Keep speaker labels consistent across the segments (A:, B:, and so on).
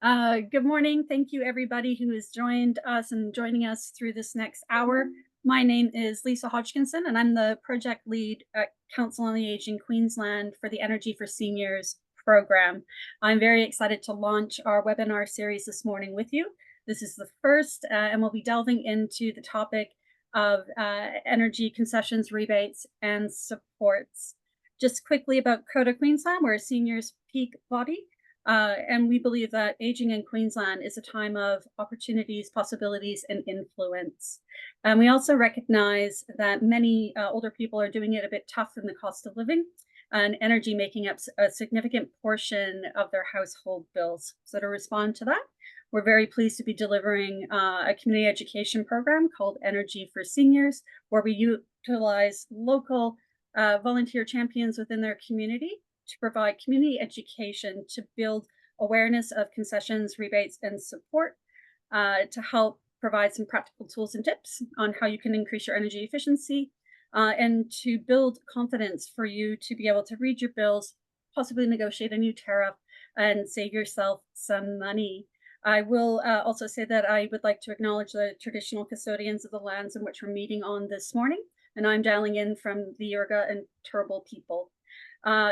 A: Good morning. Thank you, everybody who has joined us and joining us through this next hour. My name is Lisa Hodgkinson, and I'm the project lead at Council on the Aging Queensland for the Energy4Seniors program. I'm very excited to launch our webinar series this morning with you. This is the first, and we'll be delving into the topic of energy concessions, rebates, and supports. Just quickly about CODA Queensland, we're a seniors peak body. And we believe that aging in Queensland is a time of opportunities, possibilities, and influence. And we also recognize that many older people are doing it a bit tough in the cost of living, and energy making up a significant portion of their household bills. So to respond to that, we're very pleased to be delivering a community education program called Energy4Seniors, where we utilize local volunteer champions within their community to provide community education to build awareness of concessions, rebates, and support to help provide some practical tools and tips on how you can increase your energy efficiency and to build confidence for you to be able to read your bills, possibly negotiate a new tariff, and save yourself some money. I will also say that I would like to acknowledge the traditional custodians of the lands in which we're meeting on this morning, and I'm dialing in from the Yurga and Turrbal people.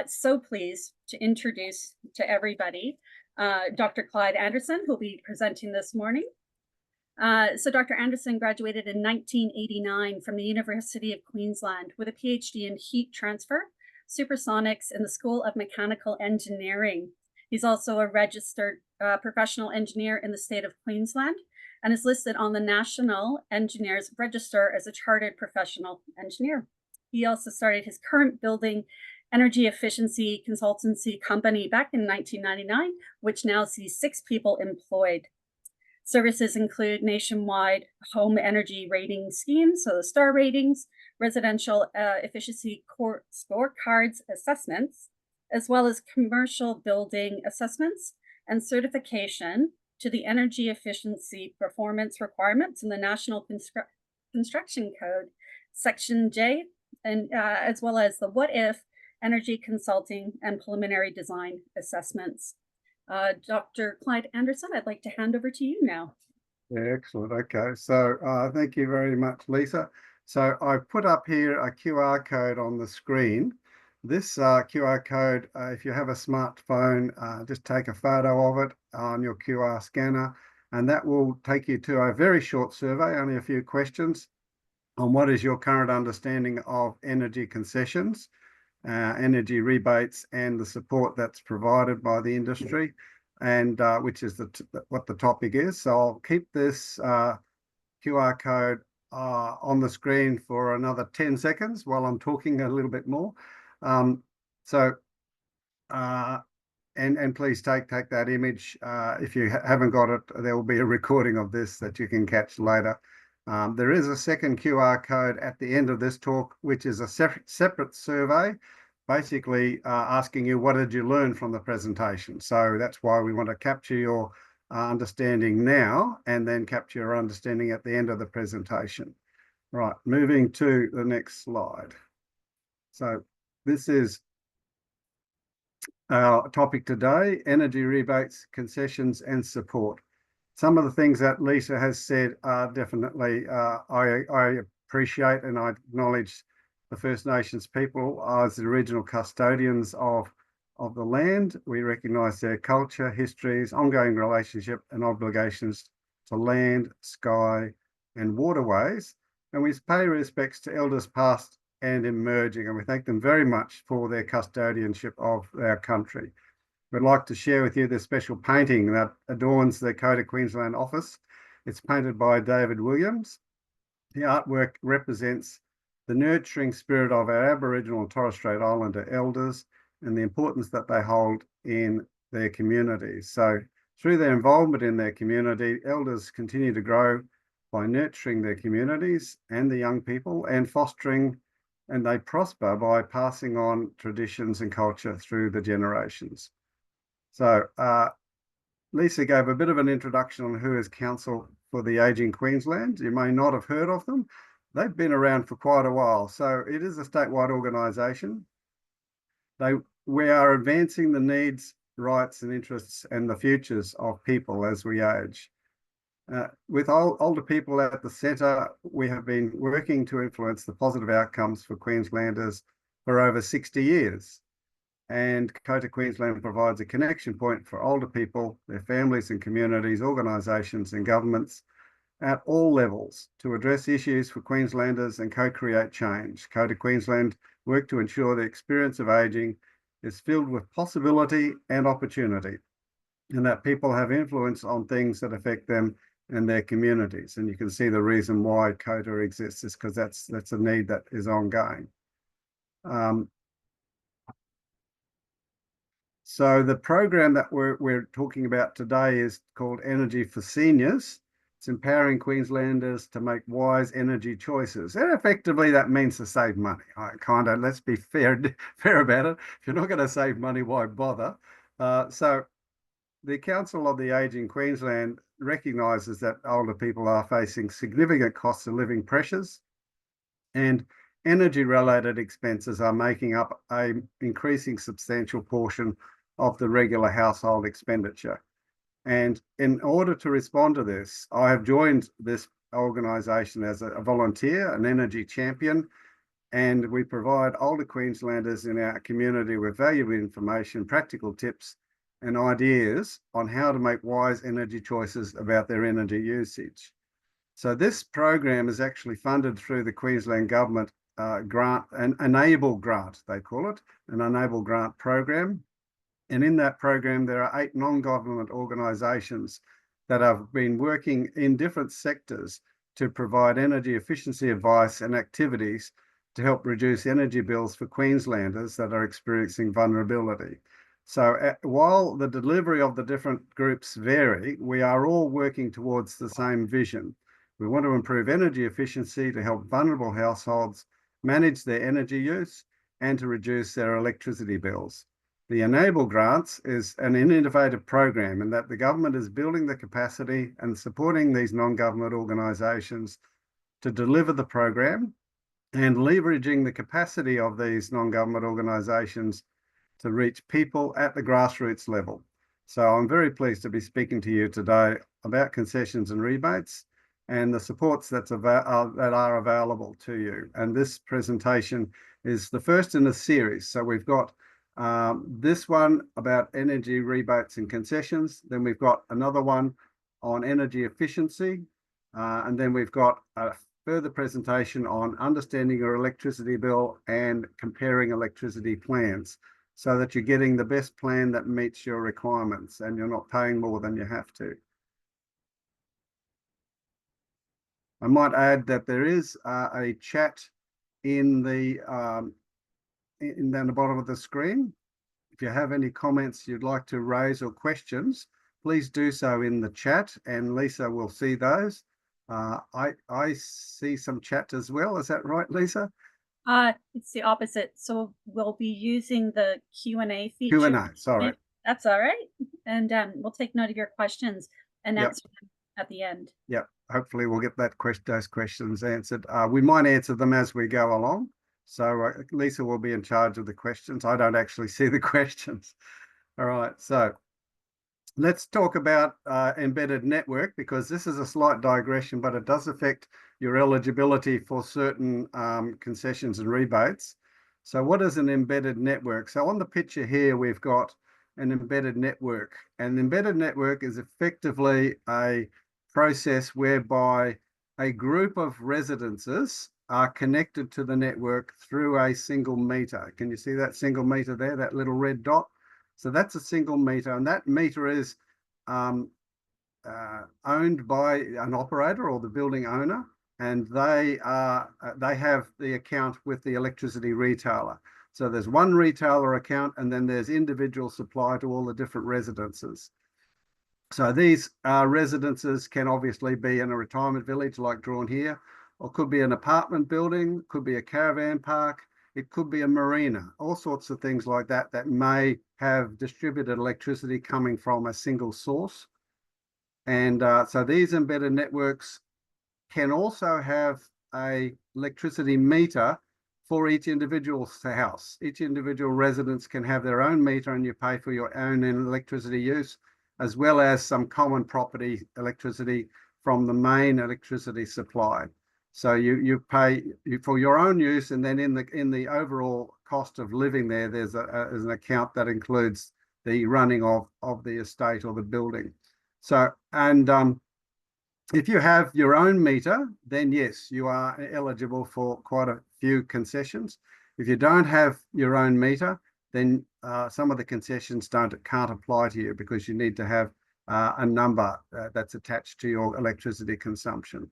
A: So pleased to introduce to everybody Dr. Clyde Anderson, who'll be presenting this morning. So Dr. Anderson graduated in 1989 from the University of Queensland with a PhD in heat transfer, supersonics in the School of Mechanical Engineering. He's also a registered professional engineer in the state of Queensland and is listed on the National Engineers Register as a chartered professional engineer. He also started his current building energy efficiency consultancy company back in 1999, which now sees 6 people employed. Services include nationwide home energy rating schemes, so the star ratings, residential efficiency scorecards assessments, as well as commercial building assessments and certification to the energy efficiency performance requirements in the National Construction Code, Section J, and as well as the what if energy consulting and preliminary design assessments. Dr. Clyde Anderson, I'd like to hand over to you now.
B: Yeah, excellent. Okay, so thank you very much, Lisa. So I've put up here a QR code on the screen. This QR code, if you have a smartphone, just take a photo of it on your QR scanner, and that will take you to a very short survey, only a few questions, on what is your current understanding of energy concessions, energy rebates, and the support that's provided by the industry, and which is what the topic is. So I'll keep this QR code on the screen for another 10 seconds while I'm talking a little bit more. And please take that image. If you haven't got it, there will be a recording of this that you can catch later. There is a second QR code at the end of this talk, which is a separate survey, basically asking you, what did you learn from the presentation? So that's why we want to capture your understanding now and then capture your understanding at the end of the presentation. Right, moving to the next slide. So this is our topic today: energy rebates, concessions, and support. Some of the things that Lisa has said are definitely, I appreciate and I acknowledge the First Nations people as the original custodians of the land. We recognise their culture, histories, ongoing relationship and obligations to land, sky and waterways. And we pay respects to elders past and emerging, and we thank them very much for their custodianship of our country. We'd like to share with you the special painting that adorns the CODA Queensland office. It's painted by David Williams. The artwork represents the nurturing spirit of our Aboriginal and Torres Strait Islander elders and the importance that they hold in their communities. So through their involvement in their community, elders continue to grow by nurturing their communities and the young people, and fostering, and they prosper by passing on traditions and culture through the generations. So Lisa gave a bit of an introduction on who is Council for the Aging Queensland. You may not have heard of them. They've been around for quite a while. So it is a statewide organisation. We are advancing the needs rights and interests and the futures of people as we age. With older people at the centre, we have been working to influence the positive outcomes for Queenslanders for over 60 years. And COTA Queensland provides a connection point for older people, their families and communities, organisations and governments at all levels to address issues for Queenslanders and co-create change. COTA Queensland work to ensure the experience of ageing is filled with possibility and opportunity, and that people have influence on things that affect them and their communities. And you can see the reason why COTA exists is because that's a need that is ongoing. So the program that we're talking about today is called Energy4Seniors. It's empowering Queenslanders to make wise energy choices. And effectively, that means to save money. Let's be fair about it. If you're not going to save money, why bother? So the Council of the Aged in Queensland recognises that older people are facing significant costs of living pressures, and energy-related expenses are making up an increasing substantial portion of the regular household expenditure. And in order to respond to this, I have joined this organisation as a volunteer, an energy champion, and we provide older Queenslanders in our community with valuable information, practical tips and ideas on how to make wise energy choices about their energy usage. So this program is actually funded through the Queensland Government grant, an Enable grant, they call it, an Enable grant program. And in that program, there are 8 non-government organisations that have been working in different sectors to provide energy efficiency advice and activities to help reduce energy bills for Queenslanders that are experiencing vulnerability. So while the delivery of the different groups vary, we are all working towards the same vision. We want to improve energy efficiency to help vulnerable households manage their energy use and to reduce their electricity bills. The Enable Grants is an innovative program in that the government is building the capacity and supporting these non-government organisations to deliver the program and leveraging the capacity of these non-government organisations to reach people at the grassroots level. So I'm very pleased to be speaking to you today about concessions and rebates and the supports that are available to you. And this presentation is the first in a series. So we've got this one about energy rebates and concessions. Then we've got another one on energy efficiency. And then we've got a further presentation on understanding your electricity bill and comparing electricity plans so that you're getting the best plan that meets your requirements and you're not paying more than you have to. I might add that there is a chat down the bottom of the screen. If you have any comments you'd like to raise or questions, please do so in the chat and Lisa will see those. I see some chat as well. Is that right, Lisa?
A: It's the opposite. So we'll be using the Q&A feature.
B: Q&A, sorry.
A: That's all right. And we'll take note of your questions and answer them at the end.
B: Yep. Hopefully we'll get those questions answered. We might answer them as we go along. So Lisa will be in charge of the questions. I don't actually see the questions. All right. So let's talk about embedded network, because this is a slight digression, but it does affect your eligibility for certain concessions and rebates. So what is an embedded network? So on the picture here, we've got an embedded network, and the embedded network is effectively a process whereby a group of residences are connected to the network through a single meter. Can you see that single meter there, that little red dot? So that's a single meter, and that meter is owned by an operator or the building owner, and they have the account with the electricity retailer. So there's one retailer account, and then there's individual supply to all the different residences. So these residences can obviously be in a retirement village like drawn here, or could be an apartment building, could be a caravan park, it could be a marina, all sorts of things like that that may have distributed electricity coming from a single source. And so these embedded networks can also have a electricity meter for each individual house. Each individual residence can have their own meter, and you pay for your own electricity use, as well as some common property electricity from the main electricity supply. So you pay for your own use, and then in the overall cost of living there's an account that includes the running of the estate or the building. So, and if you have your own meter, then yes, you are eligible for quite a few concessions. If you don't have your own meter, then some of the concessions can't apply to you, because you need to have a number that's attached to your electricity consumption.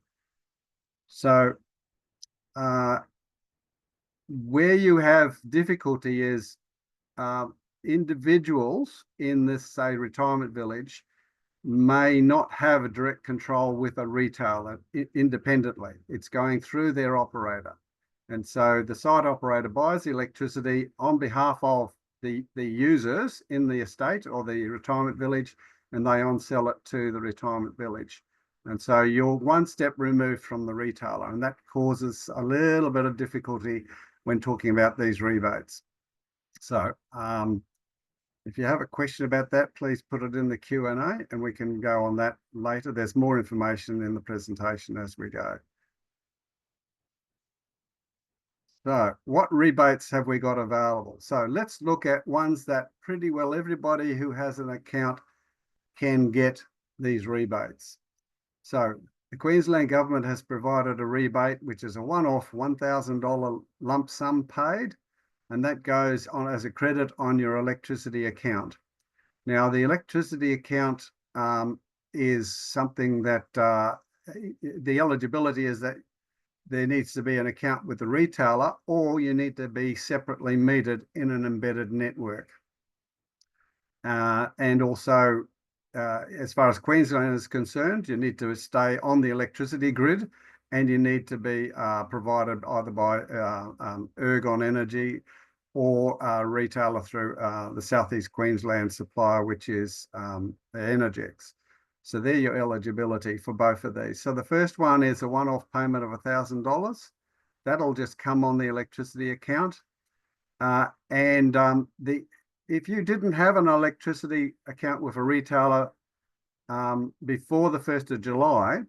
B: So where you have difficulty is individuals in this, say, retirement village may not have a direct control with a retailer independently. It's going through their operator. And so the site operator buys the electricity on behalf of the users in the estate or the retirement village, and they on-sell it to the retirement village. And so you're one step removed from the retailer, and that causes a little bit of difficulty when talking about these rebates. So if you have a question about that, please put it in the Q&A and we can go on that later. There's more information in the presentation as we go. So what rebates have we got available? So let's look at ones that pretty well everybody who has an account can get these rebates. So the Queensland government has provided a rebate, which is a one-off $1,000 lump sum paid, and that goes on as a credit on your electricity account. Now, the electricity account is something that the eligibility is that there needs to be an account with the retailer, or you need to be separately metered in an embedded network. And also, as far as Queensland is concerned, you need to stay on the electricity grid, and you need to be provided either by Ergon Energy or a retailer through the Southeast Queensland supplier, which is Energex. So they're your eligibility for both of these. So the first one is a one-off payment of $1,000. That'll just come on the electricity account. If you didn't have an electricity account with a retailer before the 1st of July,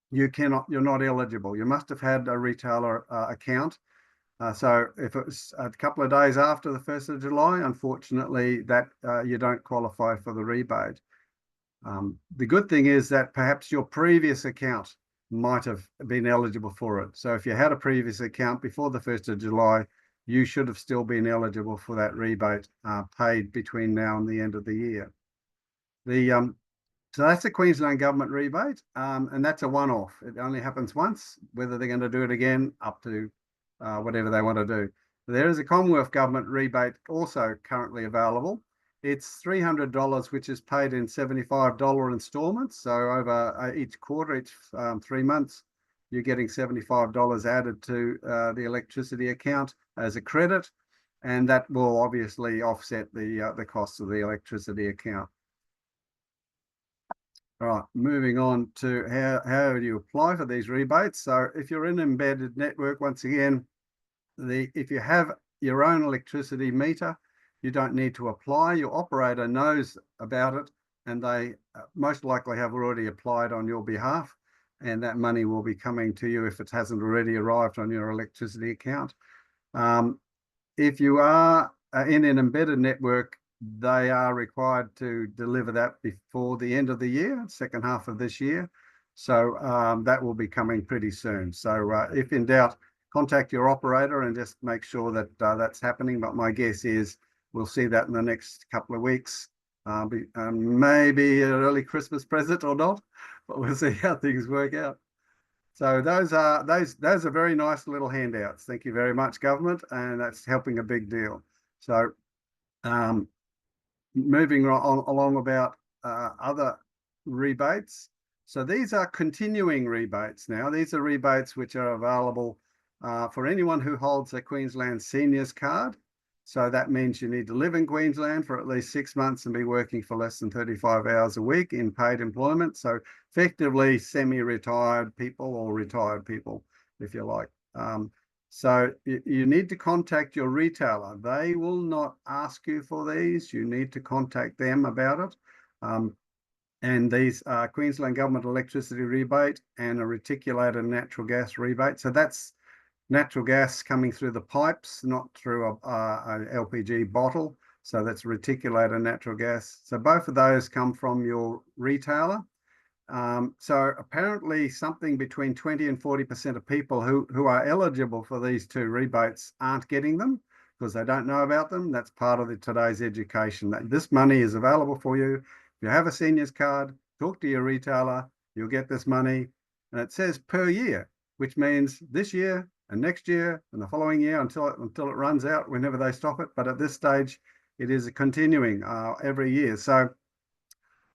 B: you're not eligible. You must have had a retailer account. So if it was a couple of days after the 1st of July, unfortunately, that you don't qualify for the rebate. The good thing is that perhaps your previous account might have been eligible for it. So if you had a previous account before the 1st of July, you should have still been eligible for that rebate paid between now and the end of the year. So that's the Queensland government rebate, and that's a one-off. It only happens once. Whether they're going to do it again, up to whatever they want to do. There is a Commonwealth government rebate also currently available. It's $300, which is paid in $75 installments. So over each quarter, each 3 months, you're getting $75 added to the electricity account as a credit, and that will obviously offset the costs of the electricity account. All right, moving on to how do you apply for these rebates. So if you're in an embedded network, once again, if you have your own electricity meter, you don't need to apply. Your operator knows about it, and they most likely have already applied on your behalf, and that money will be coming to you if it hasn't already arrived on your electricity account. If you are in an embedded network, they are required to deliver that before the end of the year, second half of this year. So that will be coming pretty soon. So if in doubt, contact your operator and just make sure that that's happening. But my guess is we'll see that in the next couple of weeks. Maybe an early Christmas present or not, but we'll see how things work out. So those are very nice little handouts. Thank you very much, government, and that's helping a big deal. So moving on along about other rebates. So these are continuing rebates now. These are rebates which are available for anyone who holds a Queensland Seniors card. So that means you need to live in Queensland for at least 6 months and be working for less than 35 hours a week in paid employment. So effectively semi-retired people or retired people, if you like. So you need to contact your retailer. They will not ask you for these. You need to contact them about it. And these are Queensland Government electricity rebate and a reticulated natural gas rebate. So that's natural gas coming through the pipes, not through a LPG bottle. So that's reticulated natural gas. So both of those come from your retailer. So apparently something between 20 and 40% of people who are eligible for these two rebates aren't getting them because they don't know about them. That's part of today's education. That this money is available for you. If you have a seniors card, talk to your retailer, you'll get this money. And it says per year, which means this year and next year and the following year until it runs out, whenever they stop it. But at this stage, it is continuing every year. So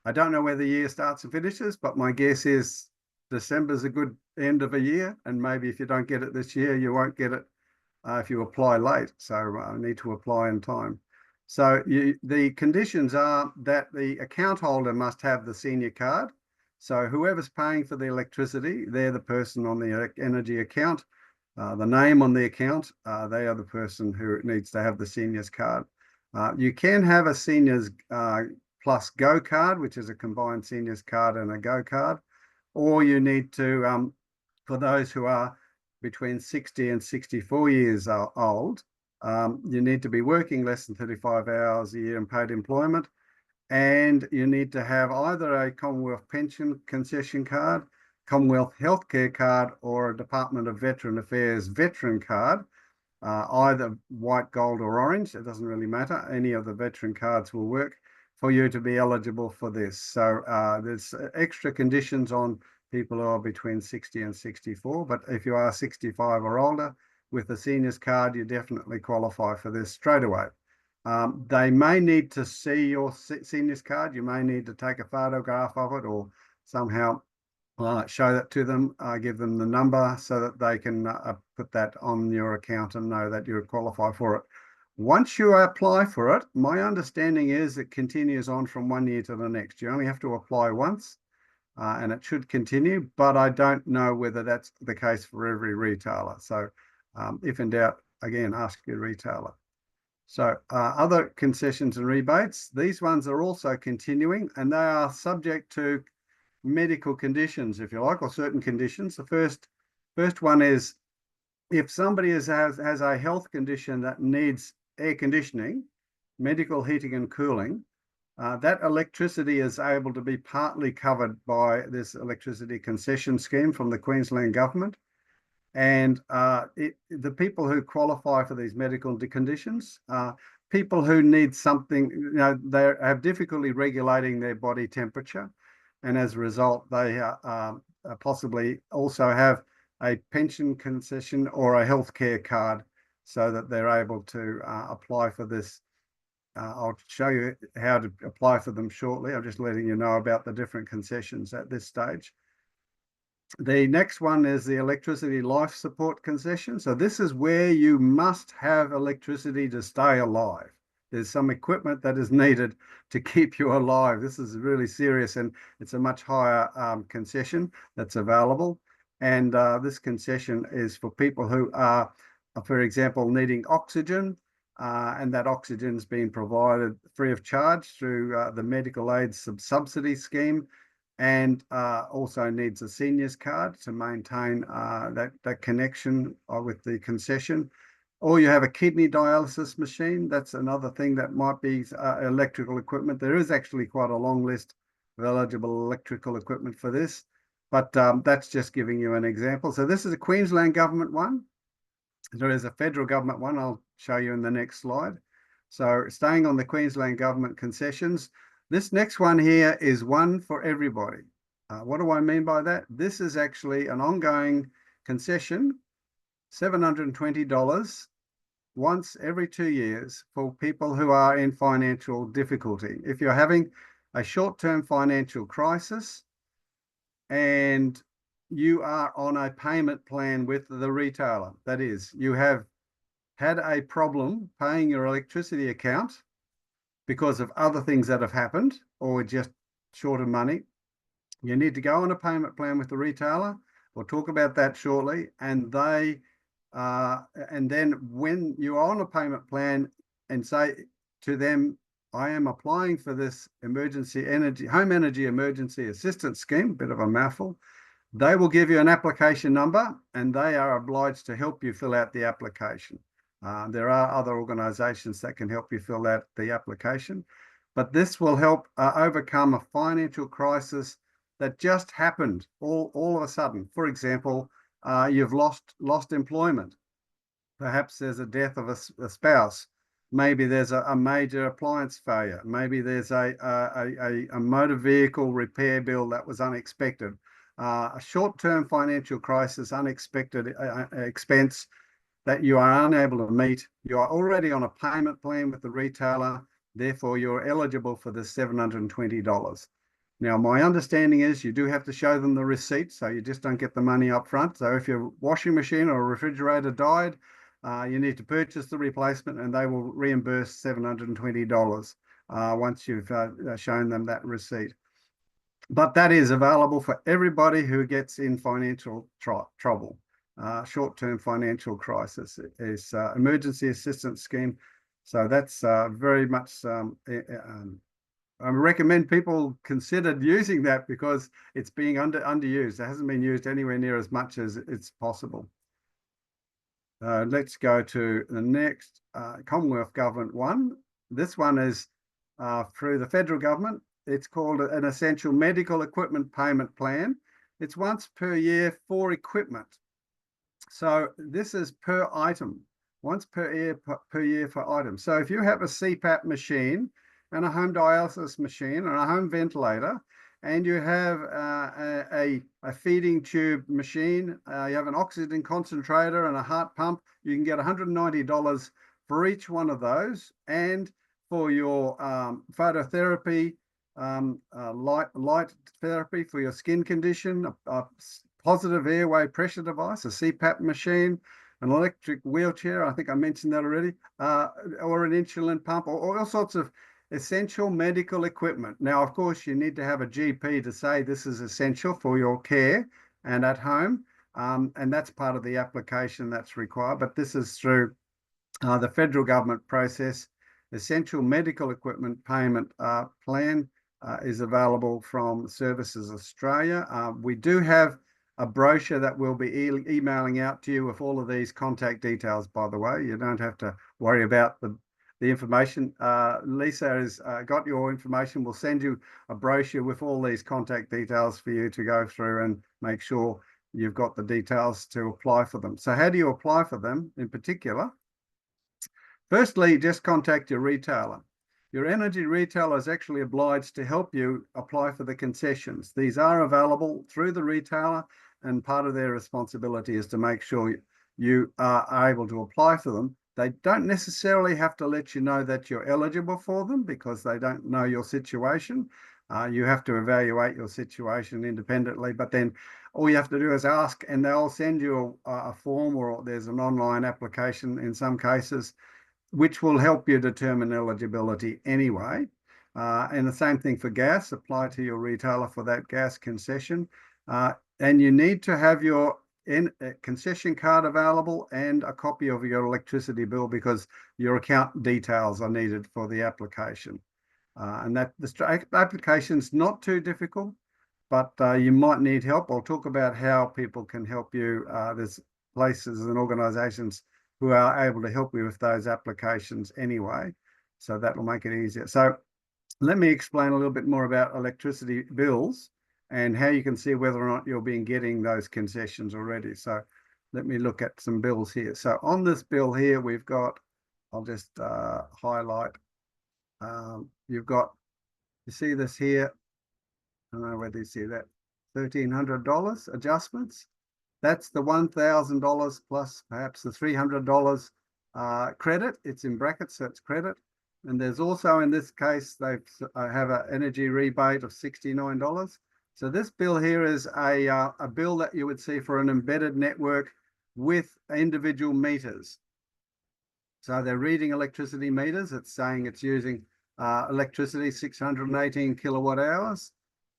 B: I don't know where the year starts and finishes, but my guess is December's a good end of a year. And maybe if you don't get it this year, you won't get it if you apply late. So I need to apply in time. So the conditions are that the account holder must have the senior card. So whoever's paying for the electricity, they're the person on the energy account. The name on the account, they are the person who needs to have the seniors card. You can have a seniors plus Go card, which is a combined seniors card and a Go card, or you need to, for those who are between 60 and 64 years old, you need to be working less than 35 hours a year in paid employment, and you need to have either a Commonwealth Pension Concession card, Commonwealth Healthcare card, or a Department of Veteran Affairs veteran card, either white, gold, or orange. It doesn't really matter. Any of the veteran cards will work for you to be eligible for this. So there's extra conditions on people who are between 60 and 64, but if you are 65 or older with a seniors card, you definitely qualify for this straight away. They may need to see your seniors card. You may need to take a photograph of it or somehow show that to them, give them the number so that they can put that on your account and know that you qualify for it. Once you apply for it, my understanding is it continues on from 1 year to the next. You only have to apply once and it should continue, but I don't know whether that's the case for every retailer. So if in doubt, again, ask your retailer. So other concessions and rebates, these ones are also continuing and they are subject to medical conditions, if you like, or certain conditions. The first one is if somebody has a health condition that needs air conditioning, medical heating and cooling, that electricity is able to be partly covered by this electricity concession scheme from the Queensland government. And the people who qualify for these medical conditions, people who need something, they have difficulty regulating their body temperature. And as a result, they possibly also have a pension concession or a healthcare card so that they're able to apply for this. I'll show you how to apply for them shortly. I'm just letting you know about the different concessions at this stage. The next one is the electricity life support concession. So this is where you must have electricity to stay alive. There's some equipment that is needed to keep you alive. This is really serious and it's a much higher concession that's available. And this concession is for people who are, for example, needing oxygen, and that oxygen is being provided free of charge through the medical aid subsidy scheme, and also needs a seniors card to maintain that connection with the concession. Or you have a kidney dialysis machine. That's another thing that might be electrical equipment. There is actually quite a long list of eligible electrical equipment for this, but that's just giving you an example. So this is a Queensland government one. There is a federal government one I'll show you in the next slide. So staying on the Queensland government concessions, this next one here is one for everybody. What do I mean by that? This is actually an ongoing concession, $720 once every 2 years for people who are in financial difficulty. If you're having a short-term financial crisis and you are on a payment plan with the retailer, that is, you have had a problem paying your electricity account because of other things that have happened or just short of money, you need to go on a payment plan with the retailer. We'll talk about that shortly. And they And then when you are on a payment plan and say to them, I am applying for this home energy emergency assistance scheme, bit of a mouthful, they will give you an application number and they are obliged to help you fill out the application. There are other organisations that can help you fill out the application, but this will help overcome a financial crisis that just happened all of a sudden. For example, you've lost employment. Perhaps there's a death of a spouse. Maybe there's a major appliance failure. Maybe there's a motor vehicle repair bill that was unexpected. A short-term financial crisis, unexpected expense that you are unable to meet. You are already on a payment plan with the retailer, therefore you're eligible for the $720. Now, my understanding is you do have to show them the receipt, so you just don't get the money up front. So if your washing machine or refrigerator died, you need to purchase the replacement and they will reimburse $720 once you've shown them that receipt. But that is available for everybody who gets in financial trouble. Short-term financial crisis is emergency assistance scheme. So that's very much, I recommend people consider using that because it's being underused. It hasn't been used anywhere near as much as it's possible. Let's go to the next Commonwealth Government one. This one is through the federal government. It's called an Essential Medical Equipment Payment Plan. It's once per year for equipment. So this is per item, once per year for item. So if you have a CPAP machine and a home dialysis machine and a home ventilator, and you have a feeding tube machine, you have an oxygen concentrator and a heart pump, you can get $190 for each one of those. And for your phototherapy, light therapy for your skin condition, a positive airway pressure device, a CPAP machine, an electric wheelchair, I think I mentioned that already, or an insulin pump, or all sorts of essential medical equipment. Now, of course, you need to have a GP to say this is essential for your care and at home, and that's part of the application that's required. But this is through the federal government process. Essential medical equipment payment plan is available from Services Australia. We do have a brochure that we'll be emailing out to you with all of these contact details, by the way. You don't have to worry about the information. Lisa has got your information. We'll send you a brochure with all these contact details for you to go through and make sure you've got the details to apply for them. So how do you apply for them in particular? Firstly, just contact your retailer. Your energy retailer is actually obliged to help you apply for the concessions. These are available through the retailer, and part of their responsibility is to make sure you are able to apply for them. They don't necessarily have to let you know that you're eligible for them because they don't know your situation. You have to evaluate your situation independently, but then all you have to do is ask and they'll send you a form, or there's an online application in some cases, which will help you determine eligibility anyway. And the same thing for gas, apply to your retailer for that gas concession. And you need to have your concession card available and a copy of your electricity bill because your account details are needed for the application. And that the application's not too difficult, but you might need help. I'll talk about how people can help you. There's places and organisations who are able to help you with those applications anyway. So that will make it easier. So let me explain a little bit more about electricity bills and how you can see whether or not you're getting those concessions already. So let me look at some bills here. So on this bill here, we've got, I'll just highlight, you've got, you see this here, I don't know whether you see that, $1,300 adjustments. That's the $1,000 plus perhaps the $300 credit. It's in brackets, so it's credit. And there's also, in this case, they have an energy rebate of $69. So this bill here is a bill that you would see for an embedded network with individual meters. So they're reading electricity meters. It's saying it's using electricity, 618 kilowatt hours.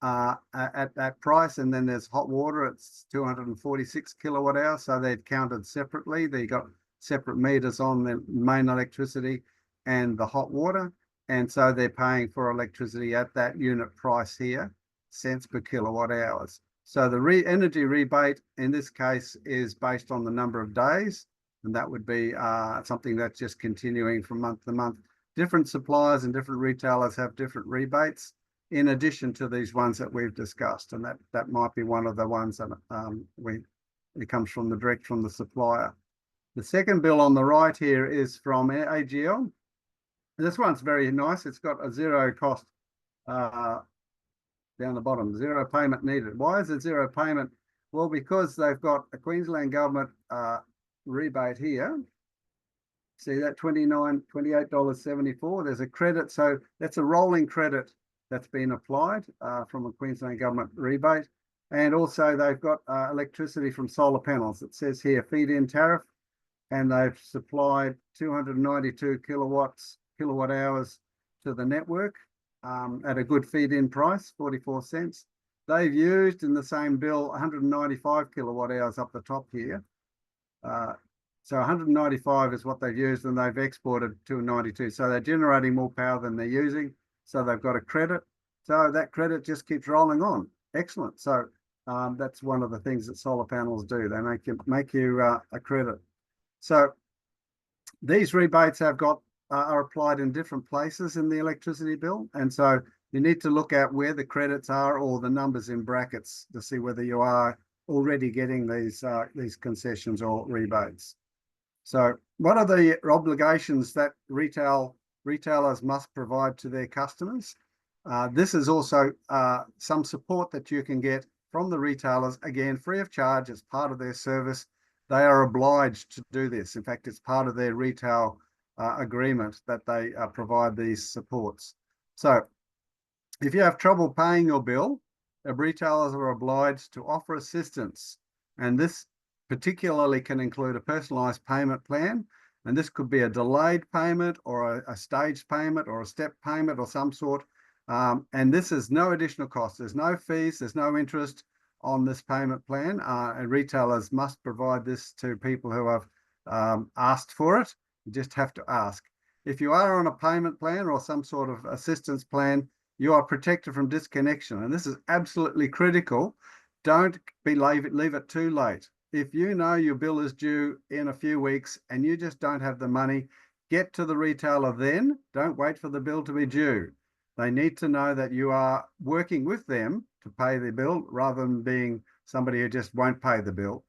B: at that price. And then there's hot water, it's 246 kilowatt hours. So they're counted separately. They got separate meters on the main electricity and the hot water. And so they're paying for electricity at that unit price here, cents per kilowatt hours. So the energy rebate in this case is based on the number of days, and that would be something that's just continuing from month to month. Different suppliers and different retailers have different rebates in addition to these ones that we've discussed, and that might be one of the ones that it comes from direct from the supplier. The second bill on the right here is from AGL. This one's very nice. It's got a zero cost down the bottom, zero payment needed. Why is it zero payment? Well, because they've got a Queensland government rebate here. See that $28.74. There's a credit, so that's a rolling credit that's been applied from a Queensland government rebate. And also they've got electricity from solar panels. It says here feed-in tariff, and they've supplied 292 kilowatt hours to the network at a good feed-in price, 44 cents. They've used in the same bill 195 kilowatt hours up the top here. So 195 is what they've used, and they've exported 292. So they're generating more power than they're using. So they've got a credit. So that credit just keeps rolling on. Excellent. So that's one of the things that solar panels do. They make you a credit. So these rebates are applied in different places in the electricity bill. And so you need to look at where the credits are or the numbers in brackets to see whether you are already getting these concessions or rebates. So what are the obligations that retailers must provide to their customers? This is also some support that you can get from the retailers, again, free of charge as part of their service. They are obliged to do this. In fact, it's part of their retail agreement that they provide these supports. So if you have trouble paying your bill, the retailers are obliged to offer assistance. And this particularly can include a personalised payment plan. And this could be a delayed payment or a staged payment or a step payment or some sort. And this is no additional cost. There's no fees, there's no interest on this payment plan. And retailers must provide this to people who have asked for it. You just have to ask. If you are on a payment plan or some sort of assistance plan, you are protected from disconnection. And this is absolutely critical. Don't leave it too late. If you know your bill is due in a few weeks and you just don't have the money, get to the retailer then. Don't wait for the bill to be due. They need to know that you are working with them to pay the bill rather than being somebody who just won't pay the bill.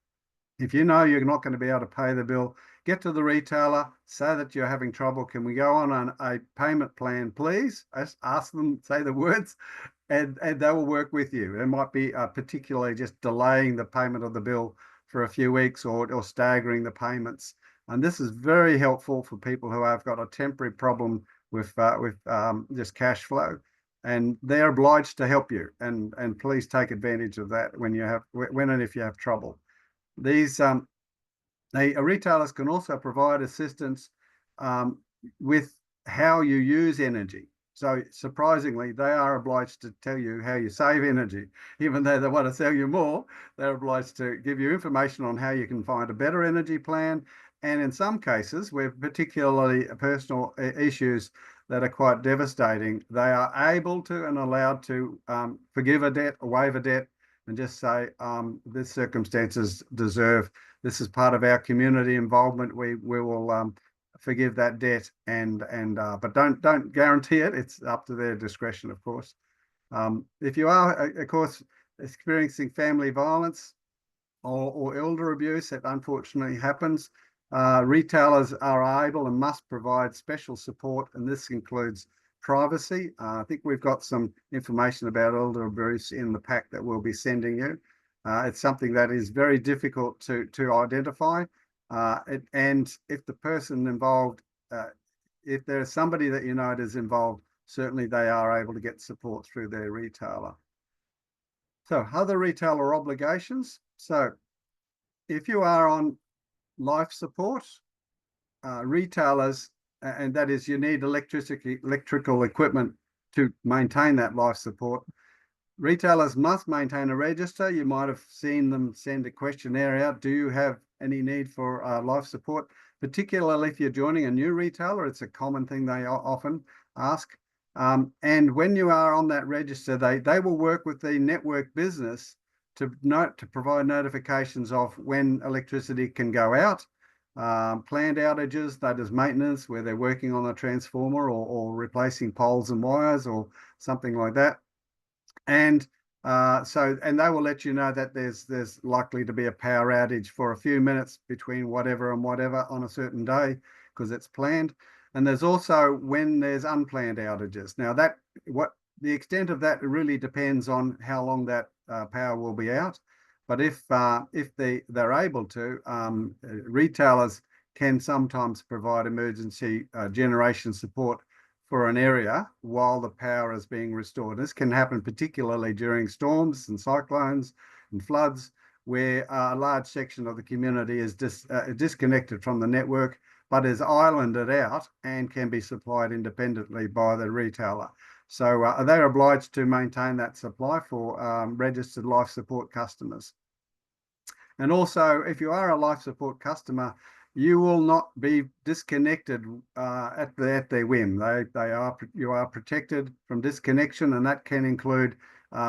B: If you know you're not going to be able to pay the bill, get to the retailer, say that you're having trouble. Can we go on a payment plan, please? Ask them, say the words, and they will work with you. It might be particularly just delaying the payment of the bill for a few weeks or staggering the payments. And this is very helpful for people who have got a temporary problem with just cash flow. And they're obliged to help you. And please take advantage of that when and if you have trouble. These retailers can also provide assistance with how you use energy. So surprisingly, they are obliged to tell you how you save energy. Even though they want to sell you more, they're obliged to give you information on how you can find a better energy plan. And in some cases, where particularly personal issues that are quite devastating, they are able to and allowed to forgive a debt or waive a debt and just say, this circumstances deserve, this is part of our community involvement. We will forgive that debt but don't guarantee it. It's up to their discretion, of course. If you are, of course, experiencing family violence or elder abuse, that unfortunately happens, retailers are able and must provide special support, and this includes privacy. I think we've got some information about elder abuse in the pack that we'll be sending you. It's something that is very difficult to identify. And if the person involved, if there's somebody that you know is involved, certainly they are able to get support through their retailer. So other retailer obligations. So if you are on life support, retailers, and that is you need electrical equipment to maintain that life support, Retailers must maintain a register. You might have seen them send a questionnaire out. Do you have any need for life support? Particularly if you're joining a new retailer, it's a common thing they often ask. And when you are on that register, they will work with the network business to provide notifications of when electricity can go out, planned outages, that is maintenance, where they're working on a transformer or replacing poles and wires or something like that. And and they will let you know that there's likely to be a power outage for a few minutes between whatever and whatever on a certain day because it's planned. And there's also when there's unplanned outages. Now what the extent of that really depends on how long that power will be out. But if they're able to, retailers can sometimes provide emergency generation support for an area while the power is being restored. This can happen particularly during storms and cyclones and floods, where a large section of the community is disconnected from the network, but is islanded out and can be supplied independently by the retailer. So they're obliged to maintain that supply for registered life support customers. And also, if you are a life support customer, you will not be disconnected at their whim. You are protected from disconnection, and that can include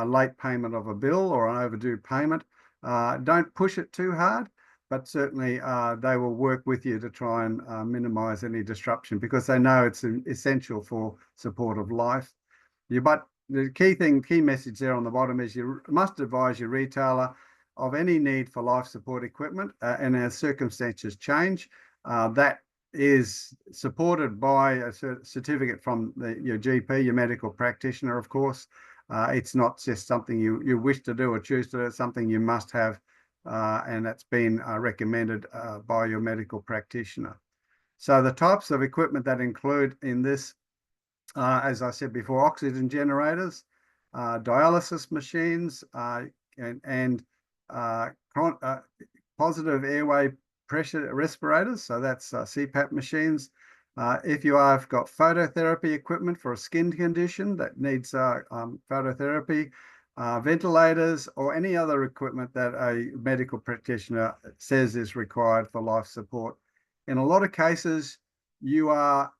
B: late payment of a bill or an overdue payment. Don't push it too hard, but certainly they will work with you to try and minimize any disruption because they know it's essential for support of life. But the key message there on the bottom is you must advise your retailer of any need for life support equipment, and as circumstances change, that is supported by a certificate from your GP, your medical practitioner, of course. It's not just something you wish to do or choose to do, it's something you must have, and that's been recommended by your medical practitioner. So the types of equipment that include in this, as I said before, oxygen generators, dialysis machines, and positive airway pressure respirators, so that's CPAP machines. If you have got phototherapy equipment for a skin condition that needs phototherapy, ventilators, or any other equipment that a medical practitioner says is required for life support. In a lot of cases, you are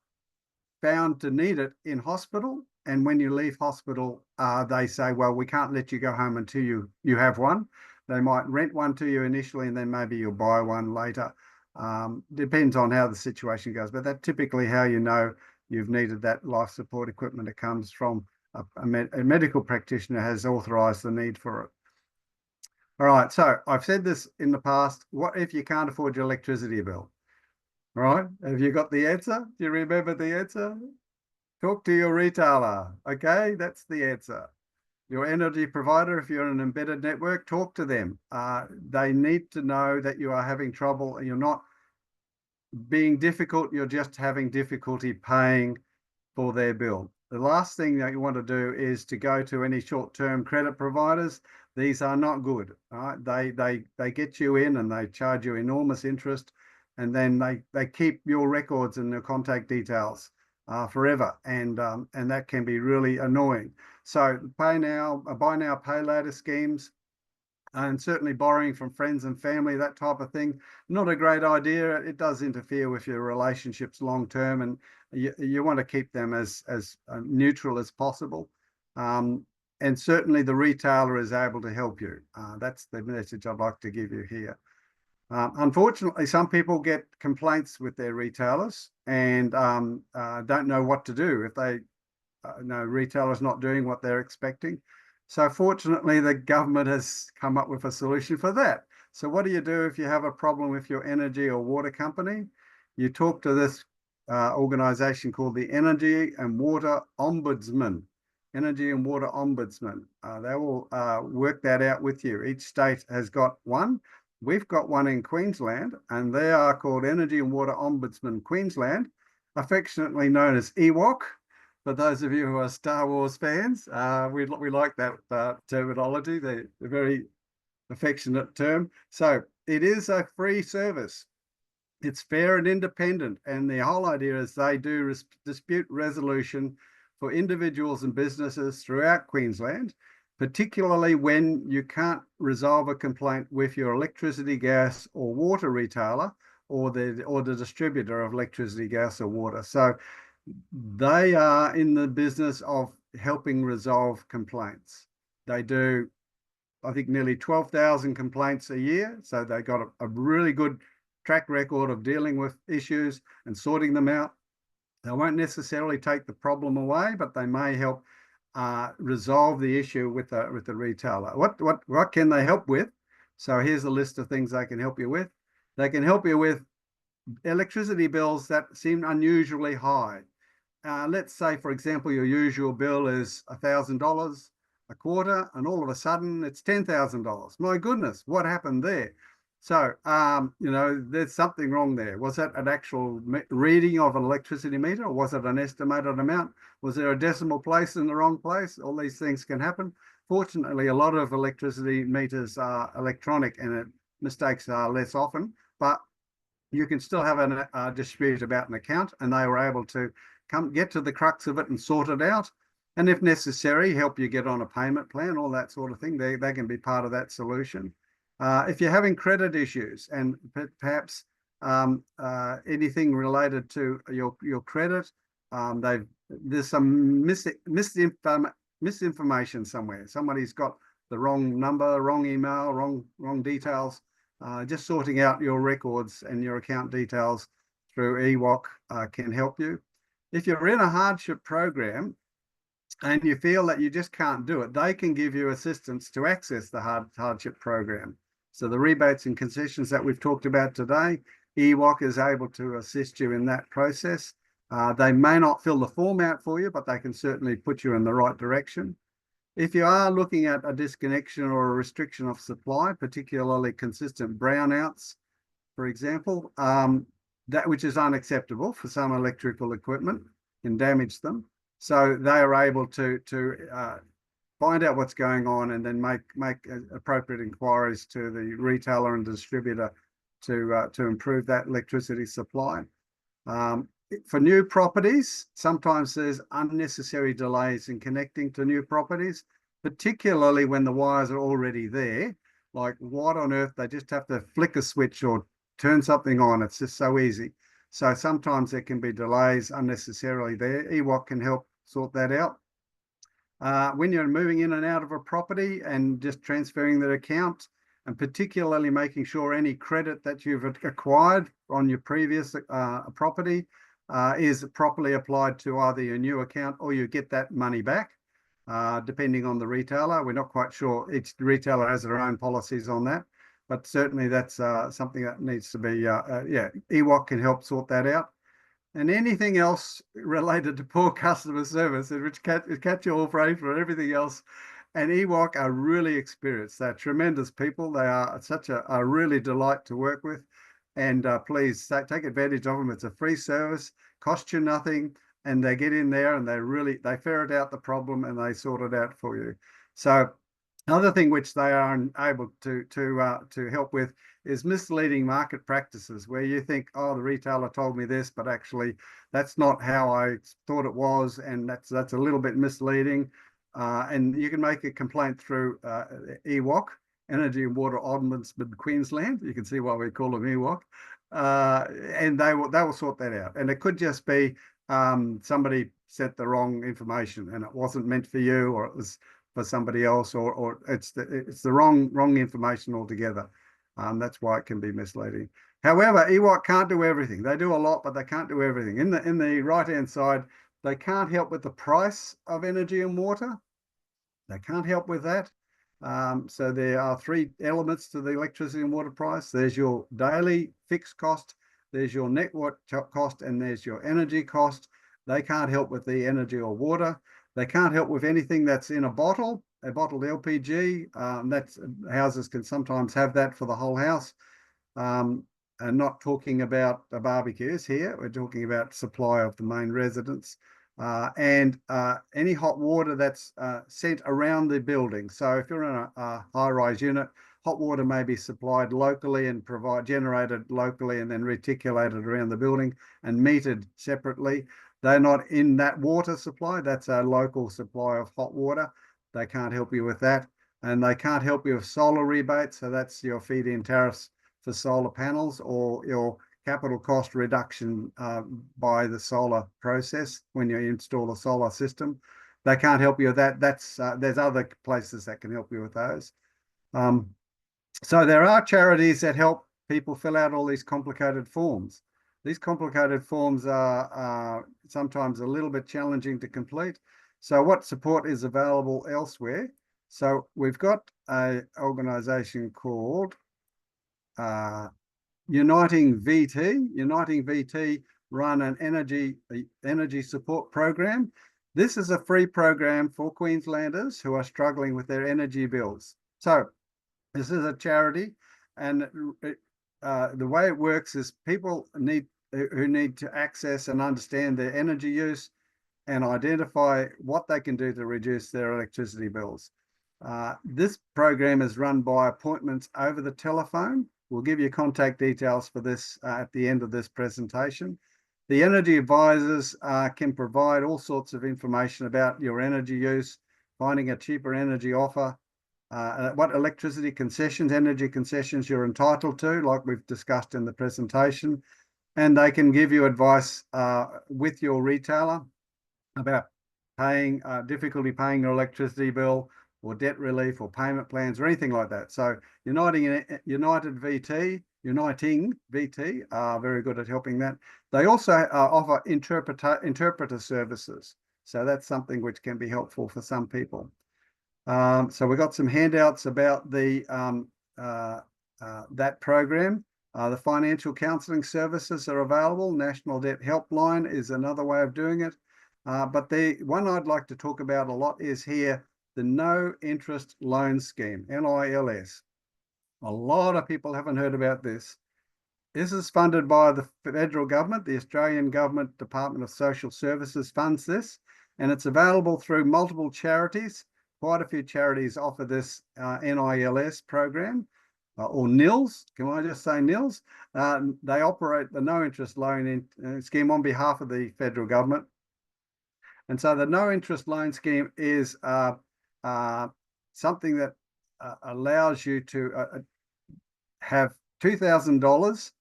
B: found to need it in hospital, and when you leave hospital, they say, well, we can't let you go home until you have one. They might rent one to you initially, and then maybe you'll buy one later. Depends on how the situation goes, but that's typically how you know you've needed that life support equipment. It comes from a medical practitioner has authorised the need for it. All right, so I've said this in the past. What if you can't afford your electricity bill? All right, have you got the answer? Do you remember the answer? Talk to your retailer. Okay, that's the answer. Your energy provider, if you're in an embedded network, talk to them. They need to know that you are having trouble and you're not being difficult, you're just having difficulty paying for their bill. The last thing that you want to do is to go to any short-term credit providers. These are not good. Right? They get you in and they charge you enormous interest, and then they keep your records and your contact details forever, and that can be really annoying. So buy now, pay later schemes, and certainly borrowing from friends and family, that type of thing, not a great idea. It does interfere with your relationships long term, and you want to keep them as neutral as possible. And certainly the retailer is able to help you. That's the message I'd like to give you here. Unfortunately, some people get complaints with their retailers and don't know what to do if they know retailer's not doing what they're expecting. So fortunately, the government has come up with a solution for that. So what do you do if you have a problem with your energy or water company? You talk to this organisation called the Energy and Water Ombudsman. Energy and Water Ombudsman. They will work that out with you. Each state has got one. We've got one in Queensland, and they are called Energy and Water Ombudsman Queensland, affectionately known as EWOC. For those of you who are Star Wars fans, we like that terminology. They're a very affectionate term. So it is a free service. It's fair and independent. And the whole idea is they do dispute resolution for individuals and businesses throughout Queensland. particularly when you can't resolve a complaint with your electricity, gas, or water retailer, or the distributor of electricity, gas, or water. So they are in the business of helping resolve complaints. They do, I think, nearly 12,000 complaints a year. So they got a really good track record of dealing with issues and sorting them out. They won't necessarily take the problem away, but they may help resolve the issue with the retailer. What can they help with? So here's a list of things they can help you with. They can help you with electricity bills that seem unusually high. Let's say, for example, your usual bill is $1,000 a quarter, and all of a sudden it's $10,000. My goodness, what happened there? So, there's something wrong there. Was that an actual reading of an electricity meter, or was it an estimated amount? Was there a decimal place in the wrong place? All these things can happen. Fortunately, a lot of electricity meters are electronic, and mistakes are less often, but you can still have a dispute about an account, and they were able to get to the crux of it and sort it out. And if necessary, help you get on a payment plan, all that sort of thing. They can be part of that solution. If you're having credit issues and perhaps anything related to your credit, there's some misinformation somewhere. Somebody's got the wrong number, wrong email, wrong details. Just sorting out your records and your account details through EWOC can help you. If you're in a hardship program and you feel that you just can't do it, they can give you assistance to access the hardship program. So the rebates and concessions that we've talked about today, EWOC is able to assist you in that process. They may not fill the form out for you, but they can certainly put you in the right direction. If you are looking at a disconnection or a restriction of supply, particularly consistent brownouts, for example, that which is unacceptable for some electrical equipment, can damage them. So they are able to find out what's going on and then make appropriate inquiries to the retailer and distributor to improve that electricity supply. For new properties, sometimes there's unnecessary delays in connecting to new properties, particularly when the wires are already there. Like, what on earth? They just have to flick a switch or turn something on. It's just so easy. So sometimes there can be delays unnecessarily there. EWOC can help sort that out. When you're moving in and out of a property and just transferring the account, and particularly making sure any credit that you've acquired on your previous property is properly applied to either your new account or you get that money back, depending on the retailer. We're not quite sure. Each retailer has their own policies on that, but certainly that's something that needs to be, EWOC can help sort that out. And anything else related to poor customer service, which catch you all afraid for everything else. And EWOC are really experienced. They're tremendous people. They are such a really delight to work with. And please take advantage of them. It's a free service, costs you nothing, and they get in there and they ferret out the problem and they sort it out for you. So another thing which they are able to help with is misleading market practices, where you think, oh, the retailer told me this, but actually that's not how I thought it was, and that's a little bit misleading. And you can make a complaint through EWOC, Energy and Water Ombudsman Queensland. You can see why we call them EWOC, and they will sort that out. And it could just be somebody sent the wrong information and it wasn't meant for you, or it was for somebody else, or it's the wrong information altogether. That's why it can be misleading. However, EWOC can't do everything. They do a lot, but they can't do everything. In the right-hand side, they can't help with the price of energy and water. They can't help with that. So there are three elements to the electricity and water price. There's your daily fixed cost, there's your network cost, and there's your energy cost. They can't help with the energy or water. They can't help with anything that's in a bottled LPG. That's houses can sometimes have that for the whole house. And not talking about the barbecues here. We're talking about supply of the main residence. And any hot water that's sent around the building. So if you're in a high-rise unit, hot water may be supplied locally and generated locally and then reticulated around the building and metered separately. They're not in that water supply. That's a local supply of hot water. They can't help you with that. And they can't help you with solar rebates. So that's your feed-in tariffs for solar panels or your capital cost reduction by the solar process when you install a solar system. They can't help you with that. There's other places that can help you with those. So there are charities that help people fill out all these complicated forms. These complicated forms are sometimes a little bit challenging to complete. So what support is available elsewhere? So we've got an organisation called Uniting VT. Uniting VT run an energy support program. This is a free program for Queenslanders who are struggling with their energy bills. So this is a charity, and the way it works is people who need to access and understand their energy use and identify what they can do to reduce their electricity bills. This program is run by appointments over the telephone. We'll give you contact details for this at the end of this presentation. The energy advisors can provide all sorts of information about your energy use, finding a cheaper energy offer, what electricity concessions, energy concessions you're entitled to, like we've discussed in the presentation. And they can give you advice with your retailer about difficulty paying your electricity bill, or debt relief, or payment plans, or anything like that. So Uniting VT are very good at helping that. They also offer interpreter services. So that's something which can be helpful for some people. So we've got some handouts about that program. The financial counselling services are available. National Debt Helpline is another way of doing it. But the one I'd like to talk about a lot is here, the No Interest Loan Scheme, NILS. A lot of people haven't heard about this. This is funded by the federal government. The Australian Government Department of Social Services funds this, and it's available through multiple charities. Quite a few charities offer this NILS program, or NILS. Can I just say NILS? They operate the No Interest Loan Scheme on behalf of the federal government. And so the No Interest Loan Scheme is something that allows you to have $2,000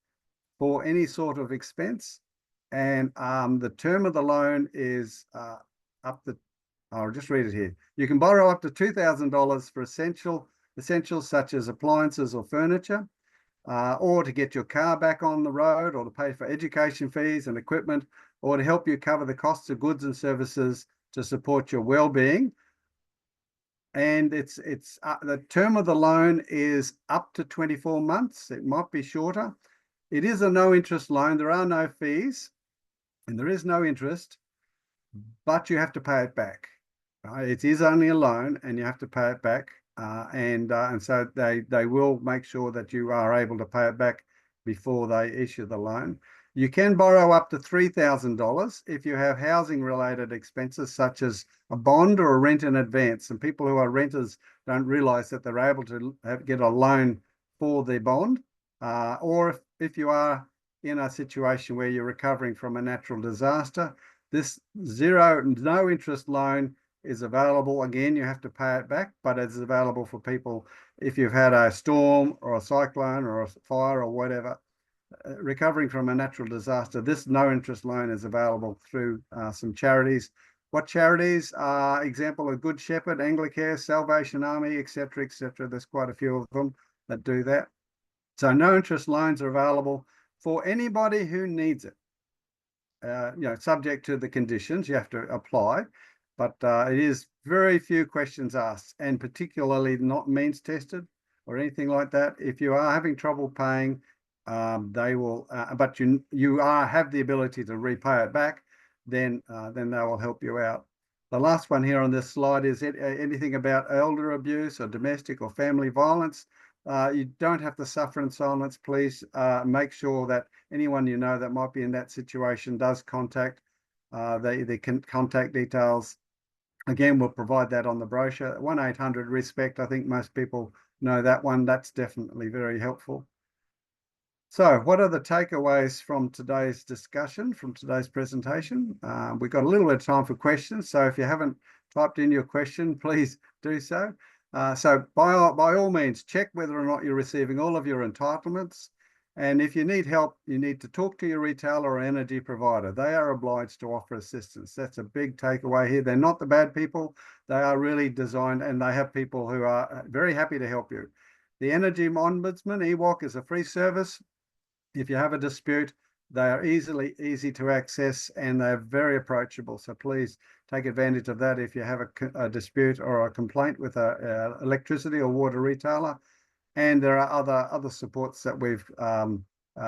B: for any sort of expense. And the term of the loan is I'll just read it here. You can borrow up to $2,000 for essentials such as appliances or furniture, or to get your car back on the road, or to pay for education fees and equipment, or to help you cover the costs of goods and services to support your well-being. And it's the term of the loan is up to 24 months. It might be shorter. It is a no interest loan. There are no fees and there is no interest, but you have to pay it back. It is only a loan and you have to pay it back. And so they will make sure that you are able to pay it back before they issue the loan. You can borrow up to $3,000 if you have housing related expenses such as a bond or a rent in advance. And people who are renters don't realise that they're able to get a loan for their bond. Or if you are in a situation where you're recovering from a natural disaster, this no interest loan is available. Again, you have to pay it back, but it's available for people if you've had a storm or a cyclone or a fire or whatever. Recovering from a natural disaster, this no interest loan is available through some charities. What charities? Example of Good Shepherd, Anglicare, Salvation Army, etc., etc. There's quite a few of them that do that. So no interest loans are available for anybody who needs it. Subject to the conditions, you have to apply, but it is very few questions asked, and particularly not means tested or anything like that. If you are having trouble paying, they will, but you have the ability to repay it back, then they will help you out. The last one here on this slide is anything about elder abuse or domestic or family violence. You don't have to suffer in silence. Please make sure that anyone you know that might be in that situation does contact the contact details. Again, we'll provide that on the brochure. 1-800-RESPECT. I think most people know that one. That's definitely very helpful. So what are the takeaways from today's discussion, from today's presentation? We've got a little bit of time for questions. So if you haven't typed in your question, please do so. So by all means, check whether or not you're receiving all of your entitlements. And if you need help, you need to talk to your retailer or energy provider. They are obliged to offer assistance. That's a big takeaway here. They're not the bad people. They are really designed, and they have people who are very happy to help you. The Energy Ombudsman, EWOC, is a free service. If you have a dispute, they are easy to access, and they're very approachable. So please take advantage of that if you have a dispute or a complaint with a electricity or water retailer. And there are other supports that we've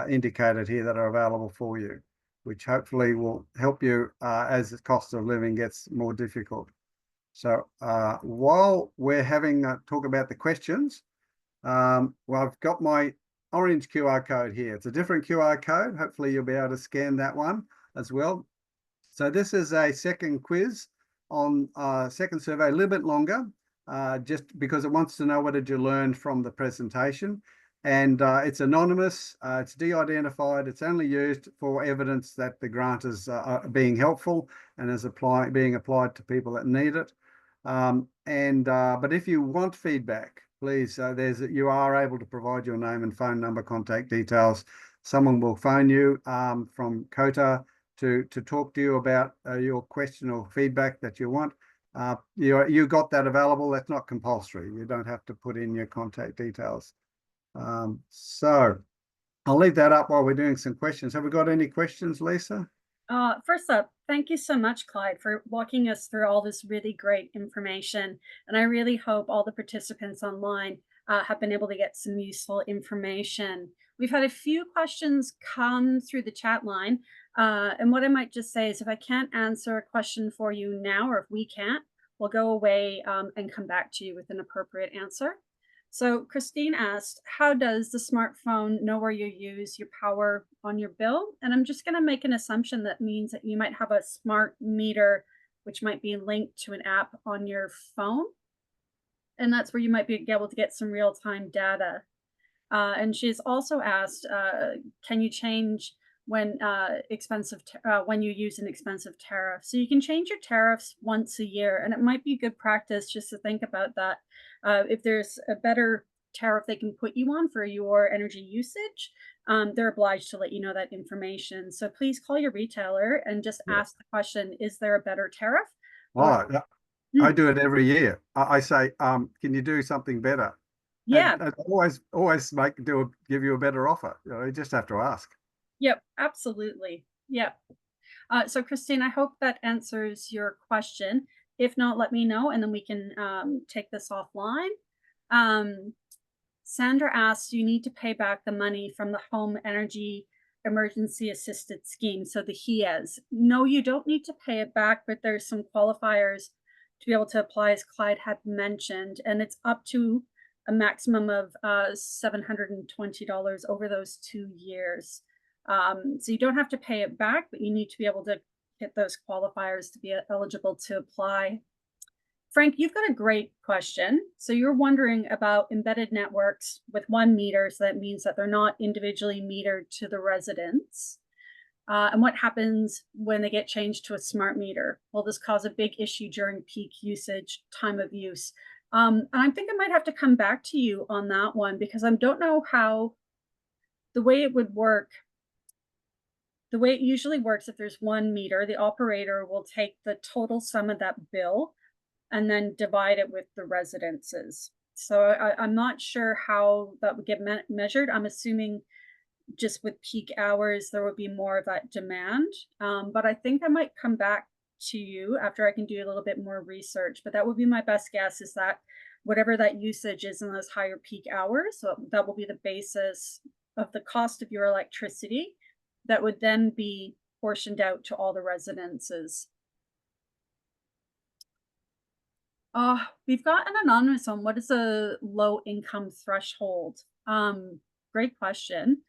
B: indicated here that are available for you, which hopefully will help you as the cost of living gets more difficult. So while we're having a talk about the questions, well, I've got my orange QR code here. It's a different QR code. Hopefully you'll be able to scan that one as well. So this is a second quiz on second survey, a little bit longer, just because it wants to know what did you learn from the presentation. And it's anonymous, it's de-identified, it's only used for evidence that the grant is being helpful and is being applied to people that need it. But if you want feedback, please, you are able to provide your name and phone number, contact details. Someone will phone you from COTA to talk to you about your question or feedback that you want. You got that available. That's not compulsory. You don't have to put in your contact details. So I'll leave that up while we're doing some questions. Have we got any questions, Lisa?
A: First up, thank you so much, Clyde, for walking us through all this really great information. And I really hope all the participants online have been able to get some useful information. We've had a few questions come through the chat line. And what I might just say is if I can't answer a question for you now, or if we can't, we'll go away and come back to you with an appropriate answer. So Christine asked, how does the smartphone know where you use your power on your bill? And I'm just going to make an assumption that means that you might have a smart meter, which might be linked to an app on your phone. And that's where you might be able to get some real-time data. And she's also asked, can you change when you use an expensive tariff? So you can change your tariffs once a year, and it might be good practice just to think about that. If there's a better tariff they can put you on for your energy usage, they're obliged to let you know that information. So please call your retailer and just ask the question, is there a better tariff?
B: I do it every year. I say, can you do something better?
A: Yeah.
B: And always give you a better offer. You just have to ask.
A: Yep, absolutely. Yep. So Christine, I hope that answers your question. If not, let me know, and then we can take this offline. Sandra asks, you need to pay back the money from the Home Energy Emergency Assisted Scheme, so the HEAS. No, you don't need to pay it back, but there's some qualifiers to be able to apply, as Clyde had mentioned, and it's up to a maximum of $720 over those 2 years. So you don't have to pay it back, but you need to be able to hit those qualifiers to be eligible to apply. Frank, you've got a great question. So you're wondering about embedded networks with one meter. So that means that they're not individually metered to the residents. And what happens when they get changed to a smart meter? Will this cause a big issue during peak usage, time of use? And I think I might have to come back to you on that one, because I don't know how the way it would work. The way it usually works, if there's one meter, the operator will take the total sum of that bill and then divide it with the residences. So I'm not sure how that would get measured. I'm assuming just with peak hours, there would be more of that demand. But I think I might come back to you after I can do a little bit more research. But that would be my best guess, is that whatever that usage is in those higher peak hours, so that will be the basis of the cost of your electricity that would then be portioned out to all the residences. We've got an anonymous one. What is a low income threshold? Great question.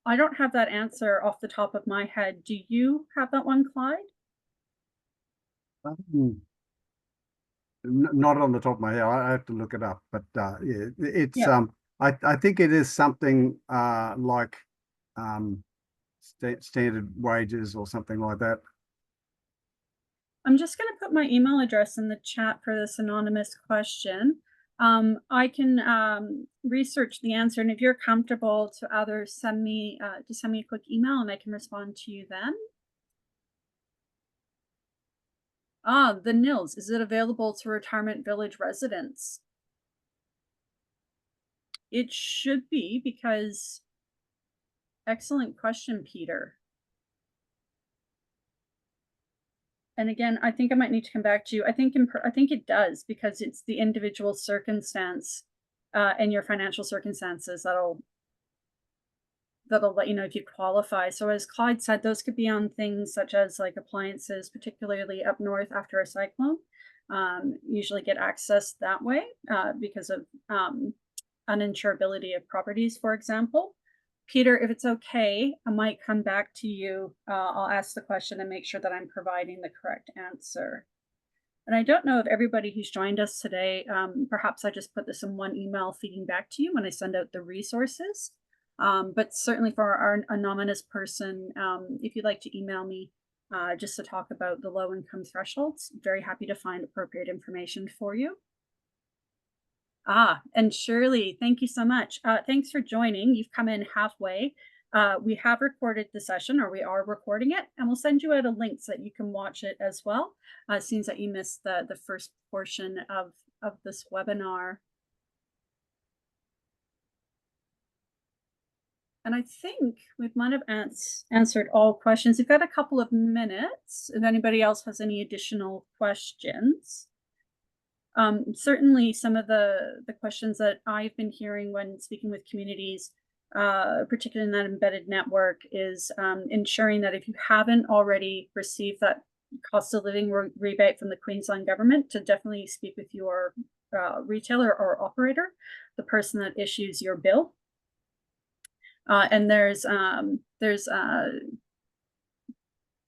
A: I don't have that answer off the top of my head. Do you have that one, Clyde?
B: Not on the top of my head. I have to look it up. But I think it is something like standard wages or something like that.
A: I'm just going to put my email address in the chat for this anonymous question. I can research the answer, and if you're comfortable to either send me a quick email and I can respond to you then. The NILS, is it available to retirement village residents? It should be, because excellent question, Peter. And again, I think I might need to come back to you. I think it does, because it's the individual circumstance and your financial circumstances that'll let you know if you qualify. So as Clyde said, those could be on things such as like appliances, particularly up north after a cyclone. Usually get access that way because of uninsurability of properties, for example. Peter, if it's okay, I might come back to you. I'll ask the question and make sure that I'm providing the correct answer. And I don't know if everybody who's joined us today, perhaps I just put this in one email feeding back to you when I send out the resources. But certainly for our anonymous person, if you'd like to email me just to talk about the low income thresholds, very happy to find appropriate information for you. And Shirley, thank you so much. Thanks for joining. You've come in halfway. We have recorded the session, or we are recording it, and we'll send you out a link so that you can watch it as well. It seems that you missed the first portion of this webinar. And I think we might have answered all questions. We've got a couple of minutes if anybody else has any additional questions. Certainly some of the questions that I've been hearing when speaking with communities, particularly in that embedded network, is ensuring that if you haven't already received that cost of living rebate from the Queensland government, to definitely speak with your retailer or operator, the person that issues your bill. And there's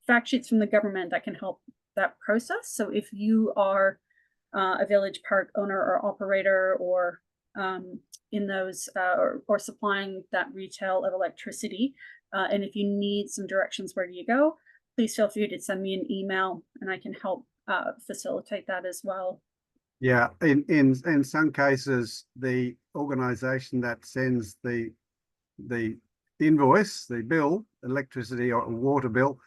A: fact sheets from the government that can help that process. So if you are a village park owner or operator, or in those or supplying that retail of electricity, and if you need some directions where do you go, please feel free to send me an email and I can help facilitate that as well.
B: Yeah, in some cases, the organization that sends the invoice, the bill, electricity or water bill,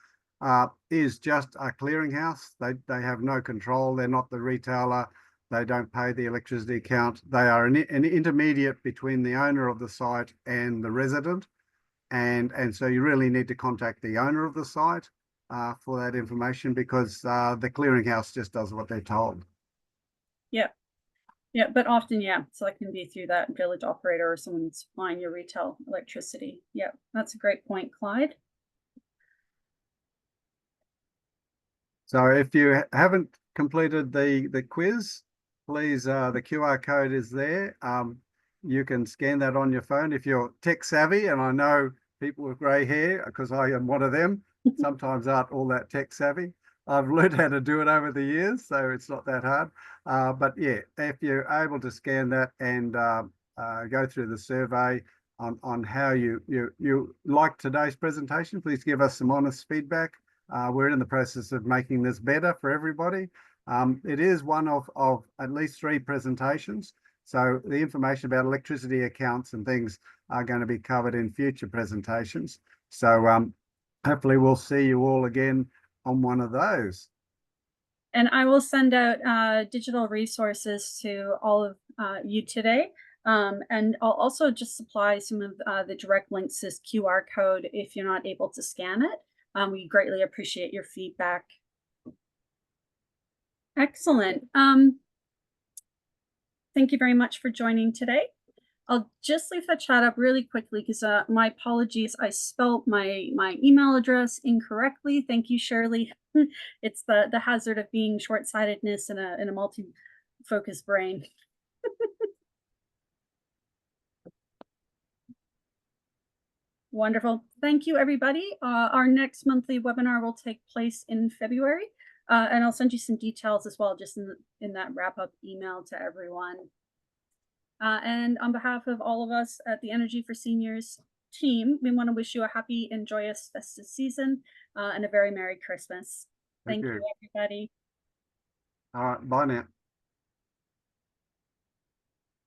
B: is just a clearinghouse. They have no control. They're not the retailer. They don't pay the electricity account. They are an intermediate between the owner of the site and the resident. And so you really need to contact the owner of the site for that information, because the clearinghouse just does what they're told. Yeah.
A: Yeah, but often, so it can be through that village operator or someone supplying your retail electricity. Yeah, that's a great point, Clyde.
B: So if you haven't completed the quiz, please, the QR code is there. You can scan that on your phone if you're tech savvy, and I know people with grey hair, because I am one of them, sometimes aren't all that tech savvy. I've learned how to do it over the years, so it's not that hard. But yeah, if you're able to scan that and go through the survey on how you like today's presentation, please give us some honest feedback. We're in the process of making this better for everybody. It is one of at least 3 presentations. So the information about electricity accounts and things are going to be covered in future presentations. So hopefully we'll see you all again on one of those.
A: And I will send out digital resources to all of you today. And I'll also just supply some of the direct links to this QR code if you're not able to scan it. We greatly appreciate your feedback. Excellent. Thank you very much for joining today. I'll just leave the chat up really quickly because my apologies, I spelled my email address incorrectly. Thank you, Shirley. It's the hazard of being short-sightedness in a multi-focused brain. Wonderful. Thank you, everybody. Our next monthly webinar will take place in February, and I'll send you some details as well, just in that wrap-up email to everyone. And on behalf of all of us at the Energy4Seniors team, we want to wish you a happy and joyous festive season and a very Merry Christmas. Thank you, everybody.
B: All right, bye now.